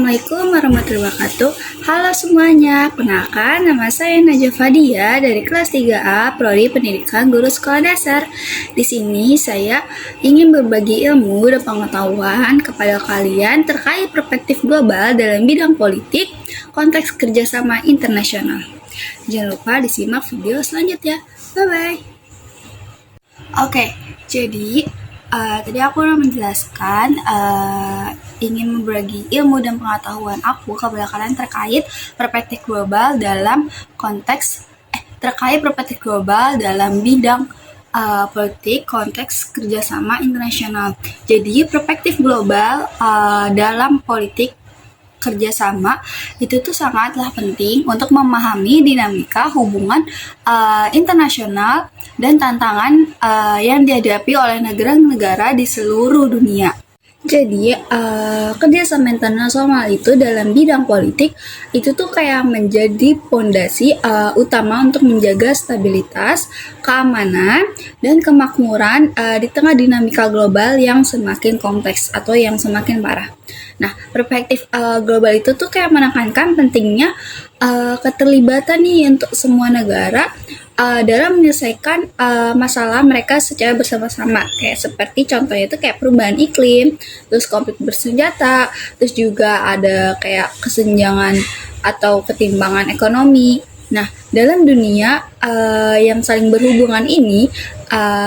Assalamualaikum warahmatullahi wabarakatuh. Halo semuanya, kenalkan nama saya Najwa Fadia dari kelas 3A Prodi Pendidikan Guru Sekolah Dasar. Di sini saya ingin berbagi ilmu dan pengetahuan kepada kalian terkait perspektif global dalam bidang politik, konteks kerjasama internasional. Jangan lupa disimak video selanjutnya. Bye-bye. Oke, jadi tadi aku udah menjelaskan ingin berbagi ilmu dan pengetahuan aku kepada kalian terkait perspektif global dalam bidang politik, konteks kerjasama internasional. Jadi perspektif global dalam politik kerjasama itu tuh sangatlah penting untuk memahami dinamika hubungan internasional dan tantangan yang dihadapi oleh negara-negara di seluruh dunia. Jadi kerjasama internasional itu dalam bidang politik itu tuh kayak menjadi fondasi utama untuk menjaga stabilitas, keamanan, dan kemakmuran di tengah dinamika global yang semakin kompleks atau yang semakin parah. Nah, perspektif global itu tuh kayak menekankan pentingnya keterlibatan nih untuk semua negara dalam menyelesaikan masalah mereka secara bersama-sama, kayak seperti contohnya itu kayak perubahan iklim, terus konflik bersenjata, terus juga ada kayak kesenjangan atau ketimbangan ekonomi. Nah, dalam dunia yang saling berhubungan ini,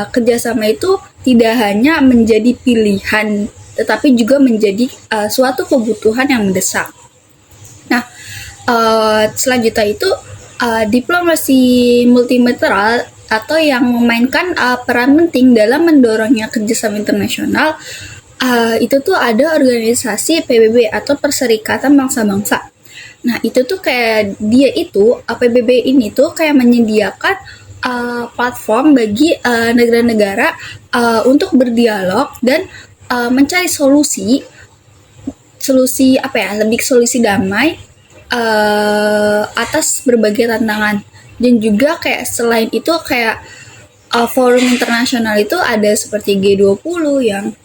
kerjasama itu tidak hanya menjadi pilihan, tetapi juga menjadi suatu kebutuhan yang mendesak. Nah, selanjutnya itu diplomasi multilateral atau yang memainkan peran penting dalam mendorongnya kerjasama internasional. Itu tuh ada organisasi PBB atau Perserikatan Bangsa-Bangsa. Nah, itu tuh kayak PBB ini tuh kayak menyediakan platform bagi negara-negara untuk berdialog dan mencari solusi damai atas berbagai tantangan. Dan juga kayak selain itu kayak forum internasional itu ada seperti G20 yang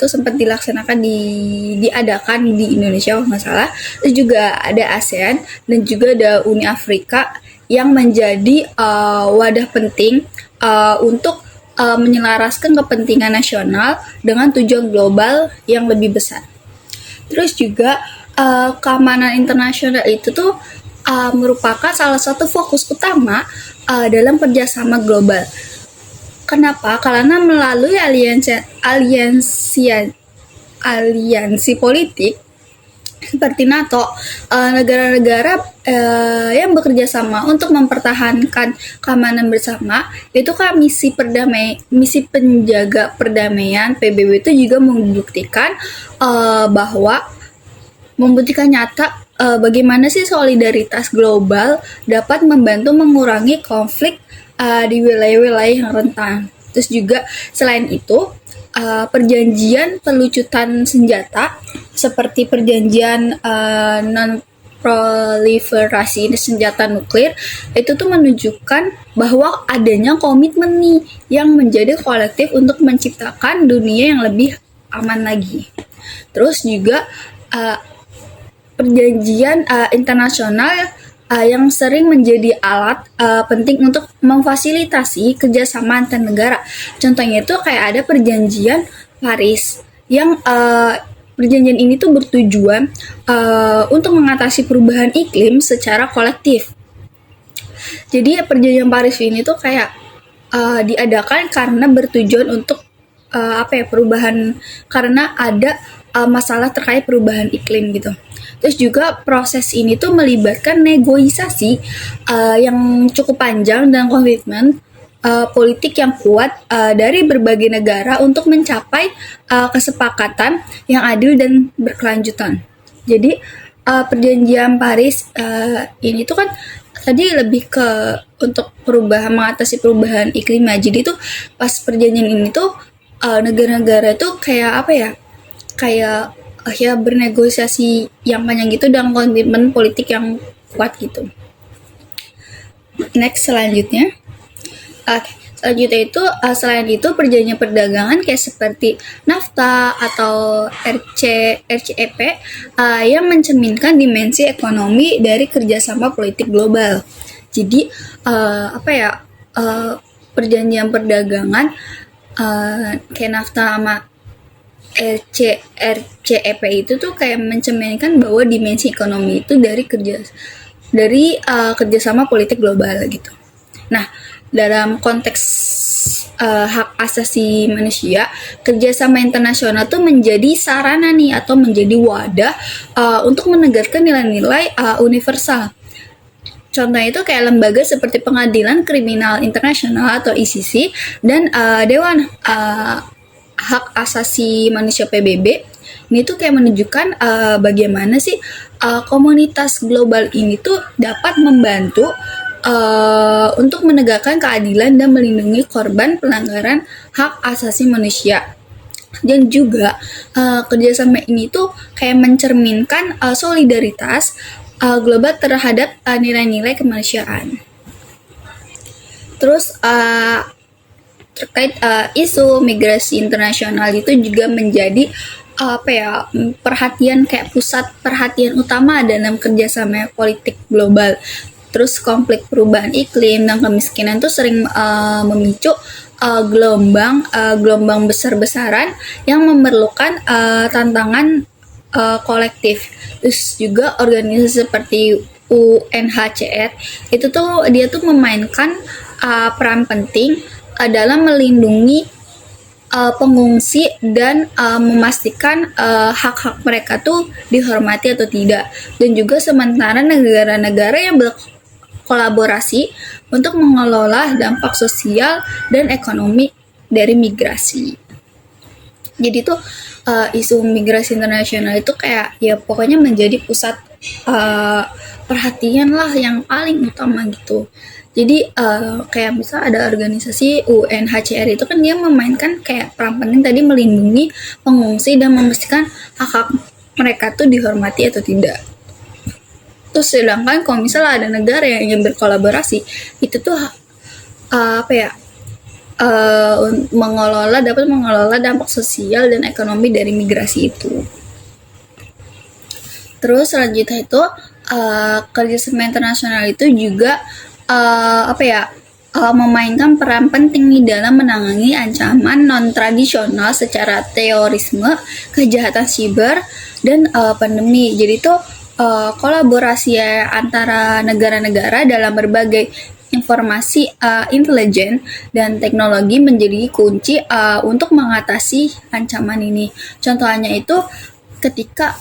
sempat dilaksanakan diadakan di Indonesia kalau nggak salah. Terus juga ada ASEAN dan juga ada Uni Afrika yang menjadi wadah penting untuk menyelaraskan kepentingan nasional dengan tujuan global yang lebih besar. Terus juga keamanan internasional itu tuh merupakan salah satu fokus utama dalam kerjasama global. Kenapa? Karena melalui aliansi politik seperti NATO, negara-negara yang bekerja sama untuk mempertahankan keamanan bersama itu kan misi penjaga perdamaian PBB itu juga membuktikan nyata bagaimana sih solidaritas global dapat membantu mengurangi konflik di wilayah-wilayah yang rentan. Terus juga selain itu perjanjian pelucutan senjata seperti perjanjian non-proliferasi senjata nuklir itu tuh menunjukkan bahwa adanya komitmen nih yang menjadi kolektif untuk menciptakan dunia yang lebih aman lagi. Terus juga perjanjian internasional yang sering menjadi alat penting untuk memfasilitasi kerjasama antar negara. Contohnya itu kayak ada perjanjian Paris yang perjanjian ini tuh bertujuan untuk mengatasi perubahan iklim secara kolektif. Jadi perjanjian Paris ini tuh kayak diadakan karena bertujuan untuk perubahan, karena ada masalah terkait perubahan iklim gitu. Terus juga proses ini tuh melibatkan negosiasi yang cukup panjang dan komitmen politik yang kuat dari berbagai negara untuk mencapai kesepakatan yang adil dan berkelanjutan. Jadi perjanjian Paris ini tuh kan tadi lebih ke untuk mengatasi perubahan iklim. Jadi tuh pas perjanjian ini tuh negara-negara tuh kayak bernegosiasi yang panjang gitu dan komitmen politik yang kuat gitu. Next selanjutnya. Selanjutnya itu selain itu perjanjian perdagangan kayak seperti NAFTA atau RCEP yang mencerminkan dimensi ekonomi dari kerjasama politik global. Jadi perjanjian perdagangan kayak NAFTA sama RCEP itu tuh kayak mencerminkan bahwa dimensi ekonomi itu dari kerjasama politik global gitu. Nah, dalam konteks hak asasi manusia, kerjasama internasional tuh menjadi sarana nih atau menjadi wadah untuk menegakkan nilai-nilai universal. Contohnya itu kayak lembaga seperti Pengadilan Kriminal Internasional atau ICC dan Dewan Hak Asasi Manusia PBB. Ini tuh kayak menunjukkan bagaimana sih komunitas global ini tuh dapat membantu untuk menegakkan keadilan dan melindungi korban pelanggaran hak asasi manusia. Dan juga kerjasama ini tuh kayak mencerminkan solidaritas global terhadap nilai-nilai kemanusiaan. Terus terkait isu migrasi internasional itu juga menjadi perhatian kayak pusat perhatian utama dalam kerjasama politik global. Terus konflik perubahan iklim dan kemiskinan tuh sering memicu gelombang besar-besaran yang memerlukan tantangan kolektif. Terus juga organisasi seperti UNHCR itu tuh dia tuh memainkan peran penting dalam melindungi pengungsi dan memastikan hak-hak mereka tuh dihormati atau tidak. Dan juga sementara negara-negara yang berkolaborasi untuk mengelola dampak sosial dan ekonomi dari migrasi. Jadi tuh isu migrasi internasional itu kayak ya pokoknya menjadi pusat perhatian lah yang paling utama gitu. Jadi kayak misal ada organisasi UNHCR itu kan dia memainkan kayak peran penting tadi melindungi pengungsi dan memastikan hak-hak mereka tuh dihormati atau tidak. Terus sedangkan kalau misalnya ada negara yang ingin berkolaborasi itu tuh dapat mengelola dampak sosial dan ekonomi dari migrasi itu. Terus selanjutnya itu kerjasama internasional itu juga memainkan peran penting nih dalam menangani ancaman non-tradisional secara terorisme, kejahatan siber, dan pandemi. Jadi itu kolaborasi antara negara-negara dalam berbagai informasi intelijen dan teknologi menjadi kunci untuk mengatasi ancaman ini. Contohnya itu ketika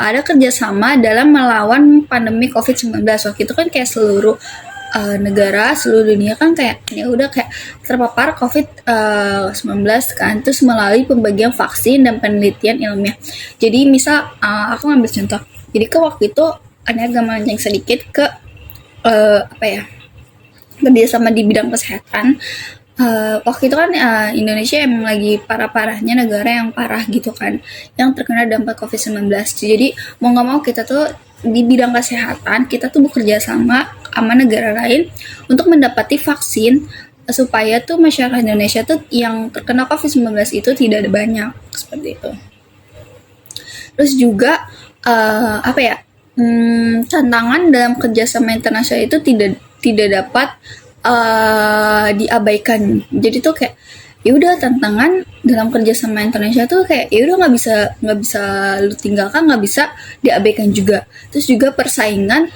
ada kerjasama dalam melawan pandemi COVID-19. Waktu itu kan kayak seluruh negara, seluruh dunia kan kayak ya udah kayak terpapar COVID-19 kan, terus melalui pembagian vaksin dan penelitian ilmiah. Jadi misal aku ngambil contoh, jadi ke waktu itu agak melenceng sedikit ke kerjasama di bidang kesehatan. Waktu itu kan Indonesia emang lagi parah-parahnya negara yang parah gitu kan, yang terkena dampak COVID-19. Jadi mau nggak mau kita tuh di bidang kesehatan kita tuh bekerja sama negara lain untuk mendapati vaksin supaya tuh masyarakat Indonesia tuh yang terkena COVID-19 itu tidak ada banyak seperti itu. Terus juga tantangan dalam kerjasama internasional itu tidak dapat diabaikan. Jadi tuh kayak ya udah tantangan dalam kerjasama internasional tuh kayak ya udah nggak bisa lu tinggalkan, nggak bisa diabaikan juga. Terus juga persaingan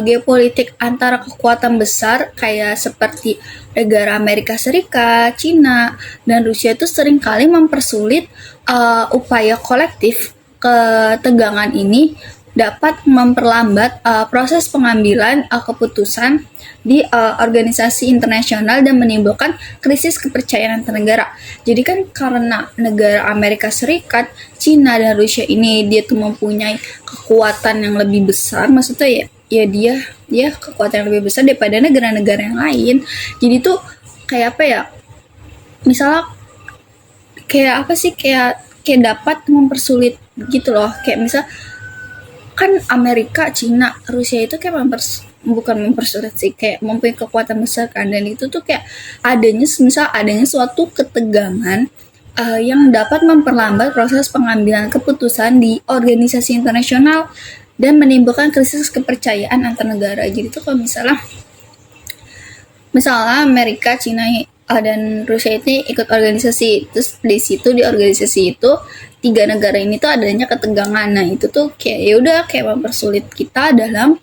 geopolitik antara kekuatan besar kayak seperti negara Amerika Serikat, Cina, dan Rusia itu seringkali mempersulit upaya kolektif. Ketegangan ini dapat memperlambat proses pengambilan keputusan di organisasi internasional dan menimbulkan krisis kepercayaan antar negara. Jadi kan karena negara Amerika Serikat, Cina, dan Rusia ini dia tuh mempunyai kekuatan yang lebih besar, maksudnya ya dia kekuatan yang lebih besar daripada negara-negara yang lain. Jadi tuh kayak misalnya kayak dapat mempersulit gitu loh. Kayak misal kan Amerika, Cina, Rusia itu kayak bukan mempersulit sih, kayak mempunyai kekuatan besar kan, dan itu tuh kayak adanya suatu ketegangan yang dapat memperlambat proses pengambilan keputusan di organisasi internasional dan menimbulkan krisis kepercayaan antar negara. Jadi tuh kalau misalnya Amerika, Cina, dan Rusia ini ikut organisasi, terus di organisasi itu tiga negara ini tuh adanya ketegangan. Nah itu tuh kayak ya udah kayak mempersulit kita dalam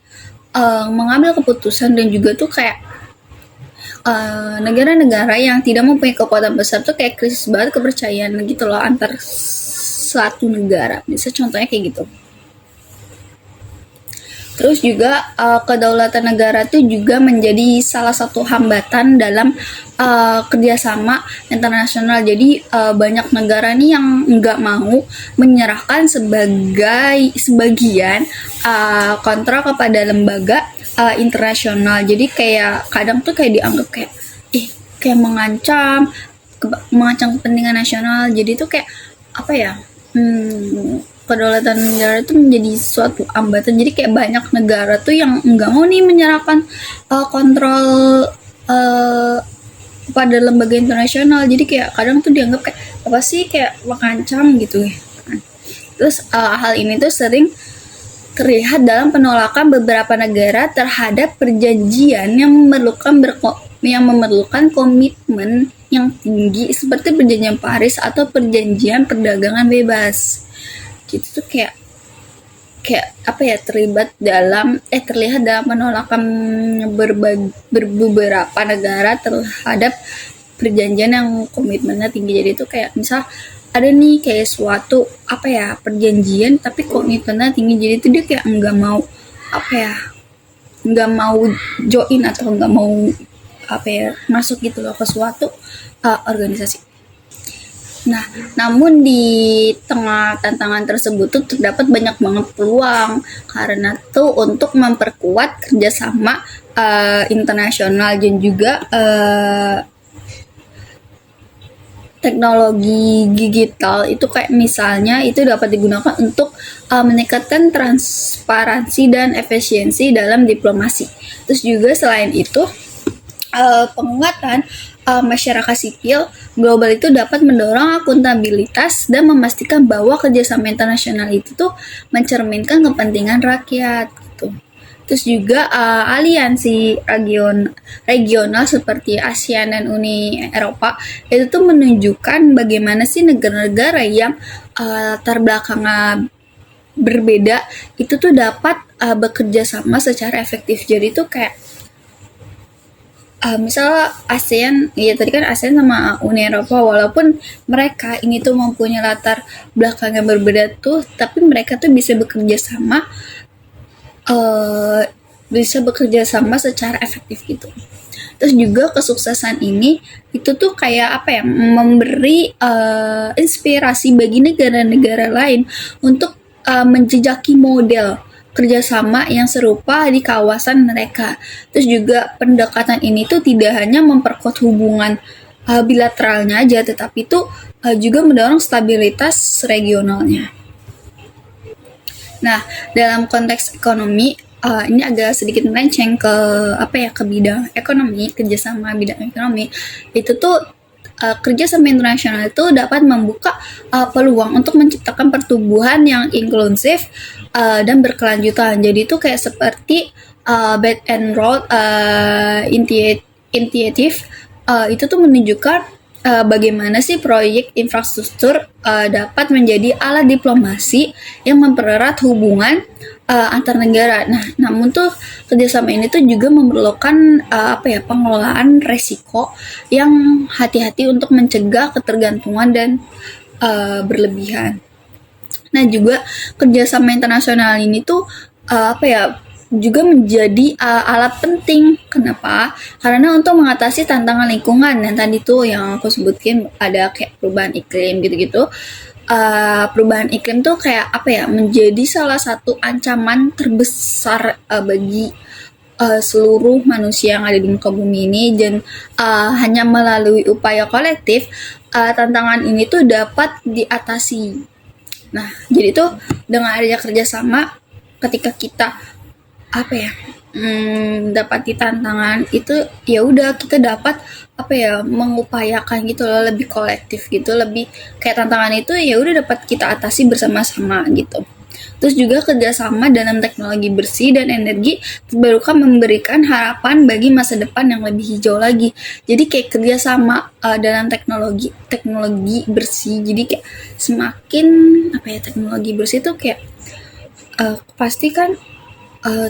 mengambil keputusan, dan juga tuh kayak negara-negara yang tidak mempunyai kekuatan besar tuh kayak krisis banget kepercayaan gitu loh antar suatu negara. Bisa contohnya kayak gitu. Terus juga kedaulatan negara itu juga menjadi salah satu hambatan dalam kerjasama internasional. Jadi banyak negara nih yang nggak mau menyerahkan sebagian kontrol kepada lembaga internasional. Jadi kayak kadang tuh kayak dianggap kayak mengancam kepentingan nasional. Jadi tuh kayak apa ya? Kedaulatan negara itu menjadi suatu hambatan. Jadi kayak banyak negara tuh yang nggak mau nih menyerahkan kontrol pada lembaga internasional. Jadi kayak kadang tuh dianggap kayak apa sih, kayak mengancam gitu ya. Terus hal ini tuh sering terlihat dalam penolakan beberapa negara terhadap perjanjian yang memerlukan komitmen yang tinggi seperti perjanjian Paris atau perjanjian perdagangan bebas. Gitu tuh kayak apa ya, terlihat dalam penolakan beberapa negara terhadap perjanjian yang komitmennya tinggi. Jadi itu kayak misal ada nih kayak suatu apa ya perjanjian tapi komitmennya tinggi, jadi itu dia kayak nggak mau join atau nggak mau masuk gitu loh ke suatu organisasi. Nah, namun di tengah tantangan tersebut tuh terdapat banyak banget peluang karena tuh untuk memperkuat kerjasama internasional, dan juga teknologi digital itu kayak misalnya itu dapat digunakan untuk meningkatkan transparansi dan efisiensi dalam diplomasi. Terus juga selain itu penguatan masyarakat sipil global itu dapat mendorong akuntabilitas dan memastikan bahwa kerjasama internasional itu tuh mencerminkan kepentingan rakyat gitu. Terus juga aliansi regional seperti ASEAN dan Uni Eropa itu tuh menunjukkan bagaimana sih negara-negara yang terbelakang berbeda itu tuh dapat bekerja sama secara efektif. Jadi tuh kayak misalnya ASEAN, ya tadi kan ASEAN sama Uni Eropa, walaupun mereka ini tuh mempunyai latar belakang yang berbeda tuh, tapi mereka tuh bisa bekerja sama secara efektif gitu. Terus juga kesuksesan ini itu tuh kayak memberi inspirasi bagi negara-negara lain untuk menjejaki model kerjasama yang serupa di kawasan mereka. Terus juga pendekatan ini tuh tidak hanya memperkuat hubungan bilateralnya aja, tetapi itu juga mendorong stabilitas regionalnya. Nah, dalam konteks ekonomi, ini agak sedikit melenceng ke bidang ekonomi, kerjasama bidang ekonomi. Itu tuh kerjasama internasional itu dapat membuka peluang untuk menciptakan pertumbuhan yang inklusif dan berkelanjutan. Jadi itu kayak seperti Belt and Road Initiative itu tuh menunjukkan bagaimana sih proyek infrastruktur dapat menjadi alat diplomasi yang mempererat hubungan antar negara. Nah, namun tuh kerjasama ini tuh juga memerlukan pengelolaan resiko yang hati-hati untuk mencegah ketergantungan dan berlebihan. Nah, juga kerjasama internasional ini tuh juga menjadi alat penting. Kenapa? Karena untuk mengatasi tantangan lingkungan yang tadi tuh yang aku sebutin, ada kayak perubahan iklim gitu-gitu. Perubahan iklim tuh kayak menjadi salah satu ancaman terbesar bagi seluruh manusia yang ada di muka bumi ini, dan hanya melalui upaya kolektif tantangan ini tuh dapat diatasi. Nah, jadi tuh dengan adanya kerjasama, ketika kita apa ya, dapati tantangan itu ya udah kita dapat apa ya, mengupayakan gitu loh, lebih kolektif gitu, lebih kayak tantangan itu ya udah dapat kita atasi bersama-sama gitu. Terus juga kerjasama dalam teknologi bersih dan energi terbarukan memberikan harapan bagi masa depan yang lebih hijau lagi. Jadi kayak kerjasama dalam teknologi teknologi bersih. Jadi kayak semakin apa ya, teknologi bersih itu kayak pasti kan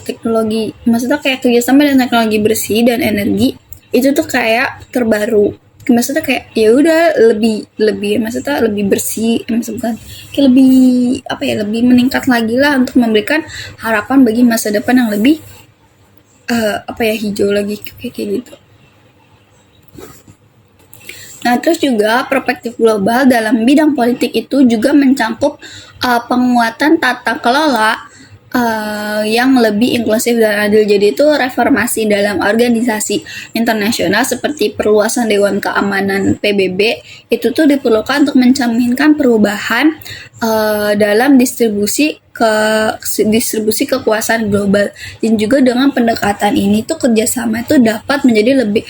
teknologi, maksudnya kayak kerjasama dengan teknologi bersih dan energi itu tuh kayak terbaru, maksudnya kayak ya udah lebih lebih maksudnya lebih bersih, maksudnya kayak lebih apa ya, lebih meningkat lagi lah untuk memberikan harapan bagi masa depan yang lebih apa ya, hijau lagi kayak gitu. Nah, terus juga perspektif global dalam bidang politik itu juga mencakup penguatan tata kelola yang lebih inklusif dan adil. Jadi itu reformasi dalam organisasi internasional seperti perluasan Dewan Keamanan PBB itu tuh diperlukan untuk mencerminkan perubahan dalam distribusi kekuasaan global, dan juga dengan pendekatan ini tuh kerjasama itu dapat menjadi lebih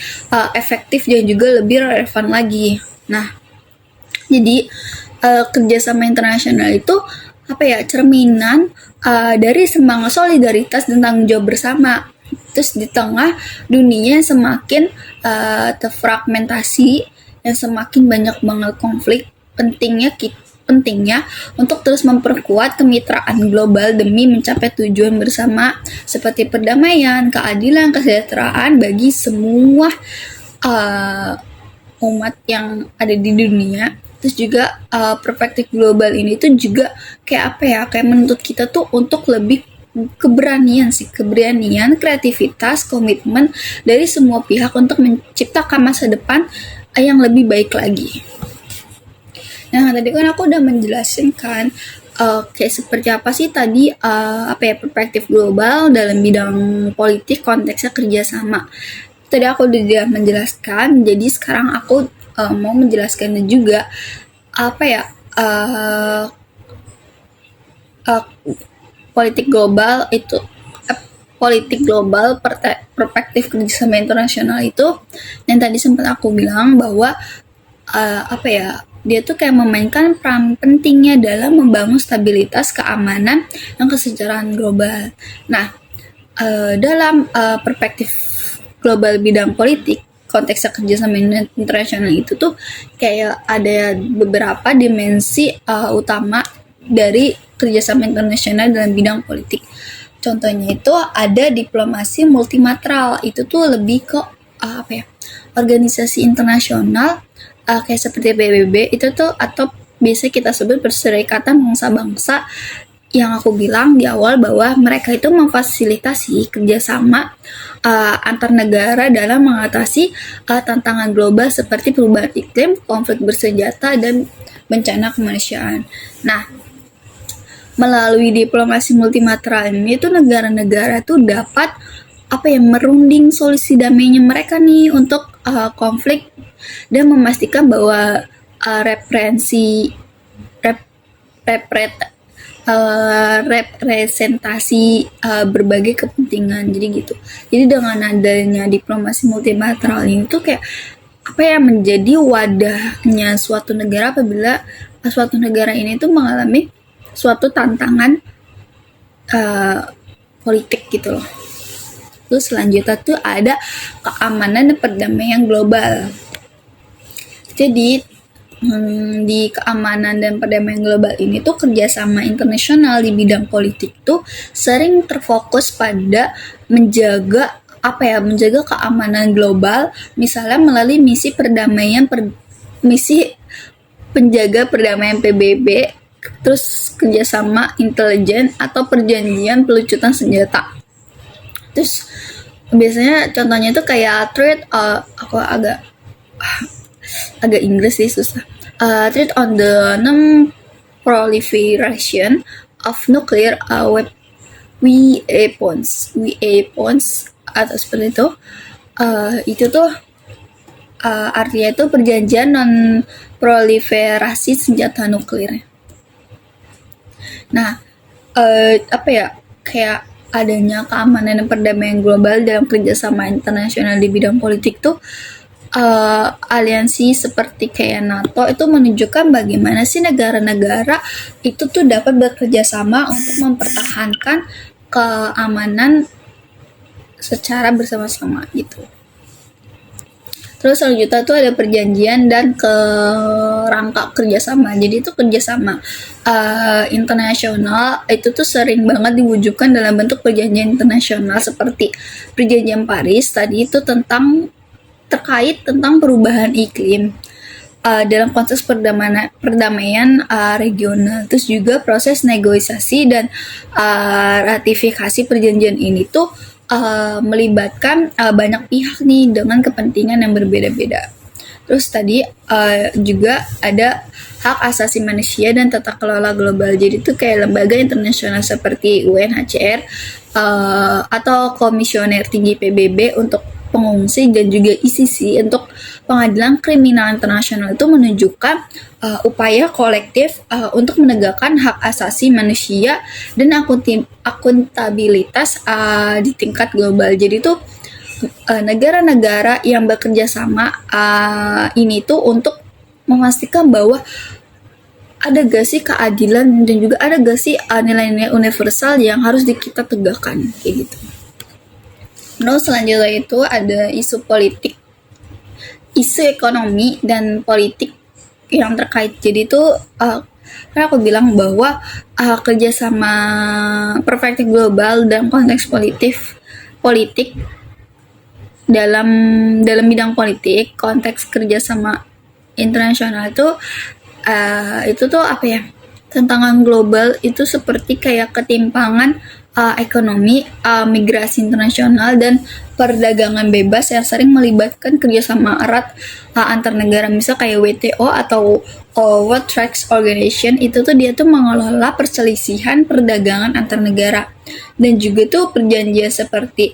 efektif dan juga lebih relevan lagi. Nah, jadi kerjasama internasional itu apa ya, cerminan dari semangat solidaritas dan tanggung jawab bersama. Terus di tengah dunia yang semakin terfragmentasi dan semakin banyak banget konflik, pentingnya untuk terus memperkuat kemitraan global demi mencapai tujuan bersama seperti perdamaian, keadilan, kesejahteraan bagi semua umat yang ada di dunia. Terus juga perspektif global ini tuh juga kayak apa ya, kayak menuntut kita tuh untuk lebih keberanian, kreativitas, komitmen dari semua pihak untuk menciptakan masa depan yang lebih baik lagi. Nah, tadi kan aku udah menjelaskan kan kayak seperti apa sih tadi apa ya, perspektif global dalam bidang politik konteksnya kerjasama. Tadi aku udah menjelaskan, jadi sekarang aku mau menjelaskannya juga apa ya, politik global itu politik global perspektif kerjasama internasional itu yang tadi sempat aku bilang bahwa apa ya, dia tuh kayak memainkan peran pentingnya dalam membangun stabilitas, keamanan, dan kesejahteraan global. Nah, dalam perspektif global bidang politik, konteksnya kerjasama internasional itu tuh kayak ada beberapa dimensi utama dari kerjasama internasional dalam bidang politik. Contohnya itu ada diplomasi multilateral, itu tuh lebih ke apa ya, organisasi internasional kayak seperti PBB itu tuh, atau biasa kita sebut Perserikatan Bangsa-Bangsa, yang aku bilang di awal bahwa mereka itu memfasilitasi kerjasama antar negara dalam mengatasi tantangan global seperti perubahan iklim, konflik bersenjata, dan bencana kemanusiaan. Nah, melalui diplomasi multilateral ini tuh negara-negara tuh dapat apa ya, merunding solusi damainya mereka nih untuk konflik, dan memastikan bahwa representasi berbagai kepentingan. Jadi gitu. Jadi dengan adanya diplomasi multilateral ini tuh kayak apa ya, menjadi wadahnya suatu negara apabila suatu negara ini tuh mengalami suatu tantangan politik gitu loh. Terus selanjutnya tuh ada keamanan dan perdamaian global. Jadi di keamanan dan perdamaian global ini tuh kerjasama internasional di bidang politik tuh sering terfokus pada menjaga menjaga keamanan global, misalnya melalui misi penjaga perdamaian PBB, terus kerjasama intelijen atau perjanjian pelucutan senjata. Terus biasanya contohnya itu kayak trade aku agak Inggris sih susah. Trade on the non-proliferation of nuclear weapons atau seperti itu. Itu tuh artinya itu perjanjian non-proliferasi senjata nuklir. Nah, apa ya, kayak adanya keamanan dan perdamaian global dalam kerjasama internasional di bidang politik tuh aliansi seperti kayak NATO itu menunjukkan bagaimana sih negara-negara itu tuh dapat bekerja sama untuk mempertahankan keamanan secara bersama-sama gitu. Terus selanjutnya tuh ada perjanjian dan kerangka kerjasama. Jadi itu kerjasama internasional itu tuh sering banget diwujudkan dalam bentuk perjanjian internasional seperti perjanjian Paris tadi itu terkait tentang perubahan iklim dalam konteks perdamaian regional. Terus juga proses negosiasi dan ratifikasi perjanjian ini tuh melibatkan banyak pihak nih dengan kepentingan yang berbeda-beda. Terus tadi juga ada hak asasi manusia dan tata kelola global. Jadi itu kayak lembaga internasional seperti UNHCR atau Komisioner Tinggi PBB untuk pengungsi dan juga ICC untuk pengadilan kriminal internasional itu menunjukkan upaya kolektif untuk menegakkan hak asasi manusia dan akuntabilitas di tingkat global. Jadi tuh negara-negara yang bekerja sama ini tuh untuk memastikan bahwa ada gak sih keadilan dan juga ada gak sih nilai-nilai universal yang harus kita tegakkan kayak gitu. Nah, selanjutnya itu ada isu politik, isu ekonomi dan politik yang terkait. Jadi itu kan aku bilang bahwa kerjasama perspektif global dan konteks politik dalam bidang politik, konteks kerjasama internasional itu tuh apa ya? Tantangan global itu seperti kayak ketimpangan ekonomi, migrasi internasional, dan perdagangan bebas yang sering melibatkan kerjasama erat antar negara. Misal kayak WTO atau World Trade Organization itu tuh dia tuh mengelola perselisihan perdagangan antar negara. Dan juga tuh perjanjian seperti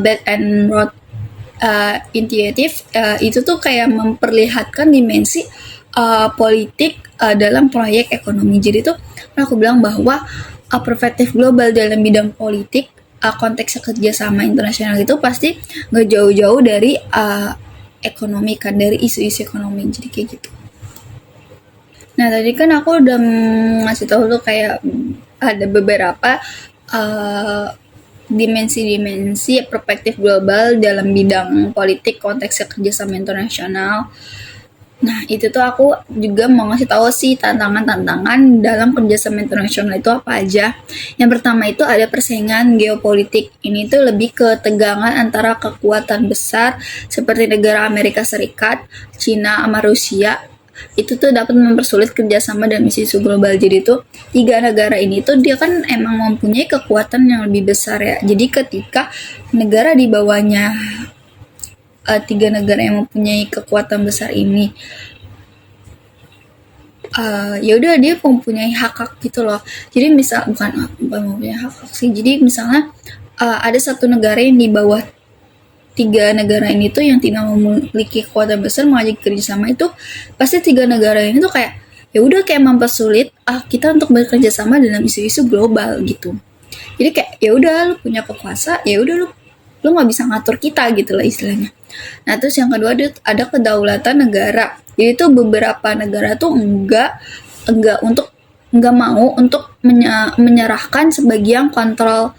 Belt and Road Initiative itu tuh kayak memperlihatkan dimensi politik dalam proyek ekonomi. Jadi tuh aku bilang bahwa perspektif global dalam bidang politik konteks kerjasama internasional itu pasti nggak jauh-jauh dari ekonomi kan, dari isu-isu ekonomi. Jadi kayak gitu. Nah tadi kan aku udah ngasih tahu tuh kayak ada beberapa dimensi-dimensi perspektif global dalam bidang politik konteks kerjasama internasional. Nah, itu tuh aku juga mau ngasih tahu sih tantangan-tantangan dalam kerjasama internasional itu apa aja. Yang pertama itu ada persaingan geopolitik. Ini tuh lebih ke tegangan antara kekuatan besar seperti negara Amerika Serikat, Cina sama Rusia. Itu tuh dapat mempersulit kerjasama dalam isu-isu global. Jadi tuh tiga negara ini tuh dia kan emang mempunyai kekuatan yang lebih besar ya. Jadi ketika negara di bawahnya tiga negara yang mempunyai kekuatan besar ini ya udah dia mempunyai hak gitu loh. Jadi bukan mempunyai hak sih. Jadi misalnya ada satu negara yang di bawah tiga negara ini tuh yang tidak memiliki kekuatan besar mengajak kerjasama, itu pasti tiga negara ini tuh kayak ya udah kayak mempersulit kita untuk bekerja sama dalam isu-isu global gitu. Jadi kayak ya udah lu punya kekuasaan, ya udah lu nggak bisa ngatur kita gitu lah istilahnya. Nah terus yang kedua ada kedaulatan negara. Jadi itu beberapa negara tuh enggak mau untuk menyerahkan sebagian kontrol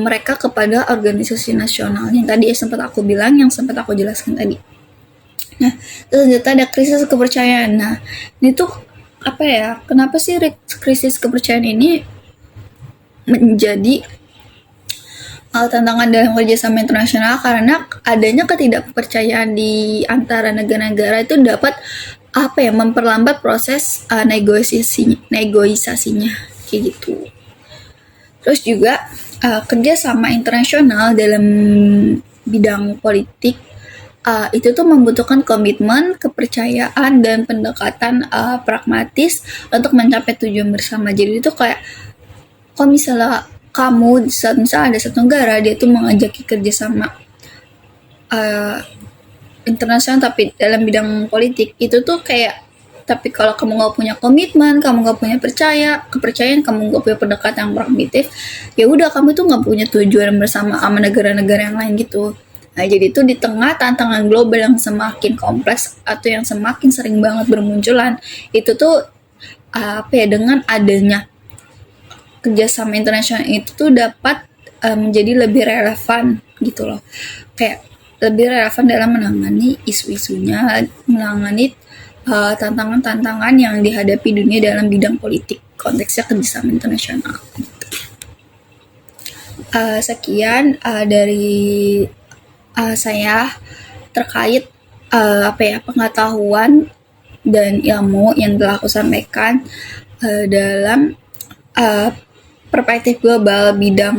mereka kepada organisasi nasional yang tadi sempat aku bilang, yang sempat aku jelaskan tadi. Nah terus ada krisis kepercayaan. Nah ini tuh apa ya? Kenapa sih krisis kepercayaan ini menjadi tantangan dalam kerjasama internasional? Karena adanya ketidakpercayaan di antara negara-negara itu dapat memperlambat proses negosiasinya kayak gitu. Terus juga kerjasama internasional dalam bidang politik itu tuh membutuhkan komitmen, kepercayaan, dan pendekatan pragmatis untuk mencapai tujuan bersama. Jadi itu kayak kalau misalnya misalnya ada satu negara dia tuh mengajaki kerjasama internasional tapi dalam bidang politik, itu tuh kayak Tapi kalau kamu nggak punya komitmen, kamu nggak punya kepercayaan, kamu nggak punya pendekatan yang pragmatis, ya udah kamu tuh nggak punya tujuan bersama sama negara-negara yang lain gitu. Nah, jadi itu di tengah tantangan global yang semakin kompleks atau yang semakin sering banget bermunculan, itu tuh dengan adanya kerjasama internasional itu tuh dapat menjadi lebih relevan gitu loh. Kayak lebih relevan dalam menangani isu-isunya, menangani tantangan-tantangan yang dihadapi dunia dalam bidang politik, konteksnya kerjasama internasional. Sekian dari saya terkait pengetahuan dan ilmu yang telah aku sampaikan dalam perspektif global bidang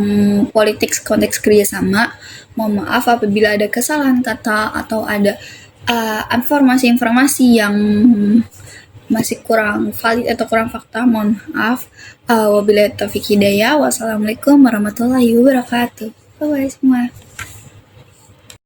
politik konteks kerjasama. Mohon maaf apabila ada kesalahan kata atau ada informasi-informasi yang masih kurang valid atau kurang fakta. Mohon maaf. Wabillahi taufiq hidayah. Wassalamualaikum warahmatullahi wabarakatuh. Bye-bye semua.